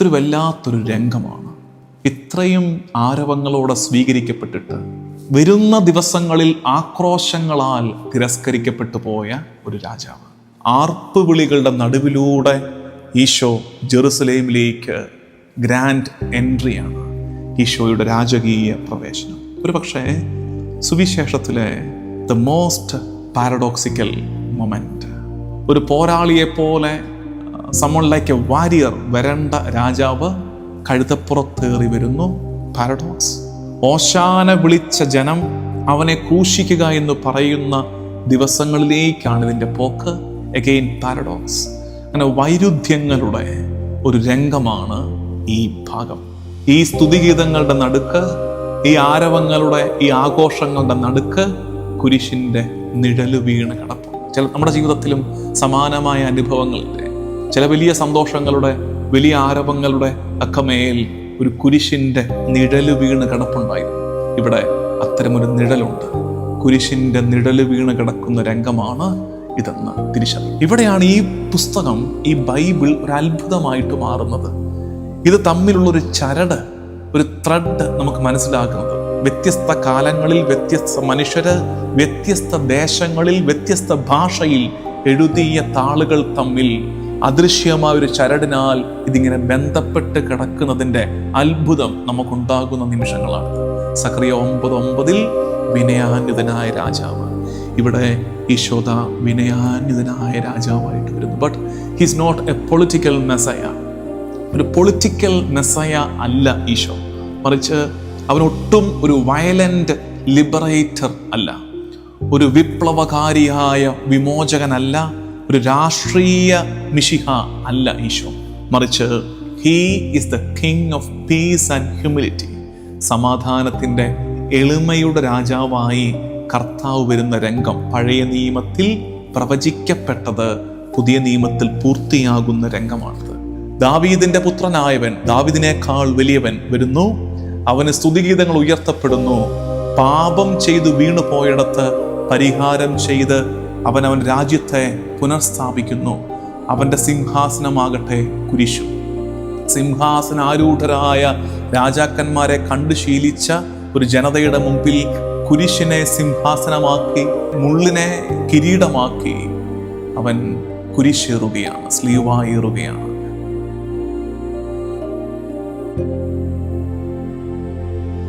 ഇതൊരു വല്ലാത്തൊരു രംഗമാണ്. ഇത്രയും ആരവങ്ങളോടെ സ്വീകരിക്കപ്പെട്ടിട്ട് വരുന്ന ദിവസങ്ങളിൽ ആക്രോശങ്ങളാൽ തിരസ്കരിക്കപ്പെട്ടു പോയ ഒരു രാജാവ്. ആർപ്പുവിളികളുടെ നടുവിലൂടെ ഈശോ ജെറുസലേമിലേക്ക് ഗ്രാൻഡ് എൻട്രിയാണ്, ഈശോയുടെ രാജകീയ പ്രവേശനം. ഒരു പക്ഷേ സുവിശേഷത്തിലെ ദ മോസ്റ്റ് പാരഡോക്സിക്കൽ മൊമെന്റ്. ഒരു പോരാളിയെപ്പോലെ someone like a warrior വരേണ്ട രാജാവ് കഴുതപ്പുറത്തേറി വരുന്നു. പാരഡോക്സ്. ഓശാന വിളിച്ച ജനം അവനെ ക്രൂശിക്കുക എന്ന് പറയുന്ന ദിവസങ്ങളിലേക്കാണ് ഇതിൻ്റെ പോക്ക്. Again paradox. അങ്ങനെ വൈരുദ്ധ്യങ്ങളുടെ ഒരു രംഗമാണ് ഈ ഭാഗം. ഈ സ്തുതിഗീതങ്ങളുടെ നടുക്ക്, ഈ ആരവങ്ങളുടെ, ഈ ആഘോഷങ്ങളുടെ നടുക്ക് കുരിശിൻ്റെ നിഴല് വീണ് കിടപ്പും. നമ്മുടെ ജീവിതത്തിലും സമാനമായ അനുഭവങ്ങളില്ലേ? ചില വലിയ സന്തോഷങ്ങളുടെ, വലിയ ആരവങ്ങളുടെ ഒക്കെ മേൽ ഒരു കുരിശിൻ്റെ നിഴല് വീണ് കിടപ്പുണ്ടായിരുന്നു. ഇവിടെ അത്തരമൊരു നിഴലുണ്ട്. കുരിശിൻ്റെ നിഴല് വീണ് കിടക്കുന്ന രംഗമാണ് ഇതെന്ന് തിരിച്ചറിയും. ഇവിടെയാണ് ഈ പുസ്തകം, ഈ ബൈബിൾ ഒരു അത്ഭുതമായിട്ട് മാറുന്നത്. ഇത് തമ്മിലുള്ളൊരു ചരട്, ഒരു ത്രെഡ് നമുക്ക് മനസ്സിലാക്കുന്നത്. വ്യത്യസ്ത കാലങ്ങളിൽ വ്യത്യസ്ത മനുഷ്യര്, വ്യത്യസ്ത ദേശങ്ങളിൽ വ്യത്യസ്ത ഭാഷയിൽ എഴുതിയ താളുകൾ തമ്മിൽ അദൃശ്യമായ ഒരു ചരടിനാൽ ഇതിങ്ങനെ ബന്ധപ്പെട്ട് കിടക്കുന്നതിൻ്റെ അത്ഭുതം നമുക്കുണ്ടാകുന്ന നിമിഷങ്ങളാണ്. സക്കറിയ 9:9 വിനയാന്വിതനായ രാജാവ്. ഇവിടെ ഈശോദ വിനയാന്വിതനായ രാജാവായിട്ട് വരുന്നു. But his not a political messiah. ഒരു പൊളിറ്റിക്കൽ മെസ്സയ അല്ല ഈശോ. മറിച്ച് അവനൊട്ടും ഒരു വയലന്റ് ലിബറേറ്റർ അല്ല, ഒരു വിപ്ലവകാരിയായ വിമോചകനല്ല, ഒരു രാഷ്ട്രീയ മിശിഹ അല്ല ഈശോ. മറിച്ച് he is the king of peace and humility. സമാധാനത്തിൻ്റെ, എളിമയുടെ രാജാവായി കർത്താവ് വരുന്ന രംഗം പഴയ നിയമത്തിൽ പ്രവചിക്കപ്പെട്ടത് പുതിയ നിയമത്തിൽ പൂർത്തിയാകുന്ന രംഗമാണിത്. ദാവീദിന്റെ പുത്രനായവൻ, ദാവീദിനേക്കാൾ വലിയവൻ വരുന്നു. അവന് സ്തുതിഗീതങ്ങൾ ഉയർത്തപ്പെടുന്നു. പാപം ചെയ്തു വീണു പോയിടത്ത് പരിഹാരം ചെയ്ത് അവൻ രാജ്യത്തെ പുനഃസ്ഥാപിക്കുന്നു. അവൻ്റെ സിംഹാസനമാകട്ടെ കുരിശു. സിംഹാസനാരൂഢരായ രാജാക്കന്മാരെ കണ്ടു ശീലിച്ച ഒരു ജനതയുടെ മുമ്പിൽ കുരിശിനെ സിംഹാസനമാക്കി, മുള്ളിനെ കിരീടമാക്കി അവൻ കുരിശേറുകയാണ്, സ്ലീവായേറുകയാണ്.